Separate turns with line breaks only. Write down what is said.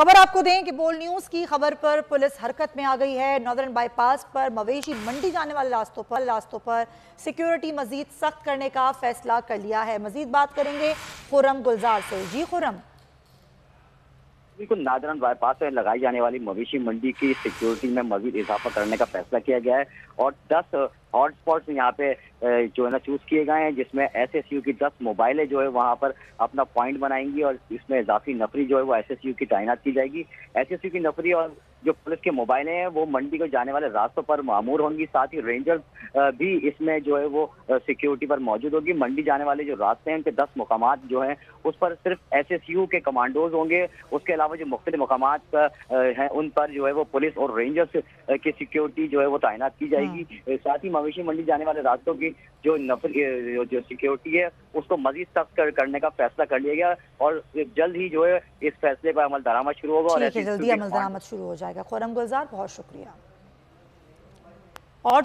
खबर आपको दें कि बोल न्यूज की खबर पर पुलिस हरकत में आ गई है। नॉर्दर्न बाईपास पर मवेशी मंडी जाने वाले रास्तों पर सिक्योरिटी मजीद सख्त करने का फैसला कर लिया है। मजीद बात करेंगे खुर्रम गुलजार से। जी खुर्रम।
बिल्कुल, नादरन बाईपास में लगाई जाने वाली मवेशी मंडी की सिक्योरिटी में मजीद इजाफा करने का फैसला किया गया है और 10 हॉटस्पॉट्स यहाँ पे जो है ना चूज किए गए हैं, जिसमें एसएसयू की 10 मोबाइलें जो है वहाँ पर अपना पॉइंट बनाएंगी और इसमें इजाफी नफरी जो है वो एसएसयू की तैनात की जाएगी। एसएसयू की नफरी और जो पुलिस के मोबाइलें हैं वो मंडी को जाने वाले रास्तों पर मामूर होंगी। साथ ही रेंजर्स भी इसमें जो है वो सिक्योरिटी पर मौजूद होगी। मंडी जाने वाले जो रास्ते हैं उनके 10 मुकामात जो हैं उस पर सिर्फ एसएसयू के कमांडोज होंगे। उसके अलावा जो मुख्तलिफ मुकामात हैं उन पर जो है वो पुलिस और रेंजर्स की सिक्योरिटी जो है वो तैनात की जाएगी। साथ ही मवेशी मंडी जाने वाले रास्तों की जो जो सिक्योरिटी है उसको मजीद सख्त करने का फैसला कर लिया गया और जल्द ही जो है इस फैसले पर अमल दरामद शुरू होगा और
जल्दी अमल दरामद शुरू हो जाएगा। खुर्रम गुलजार, बहुत शुक्रिया। और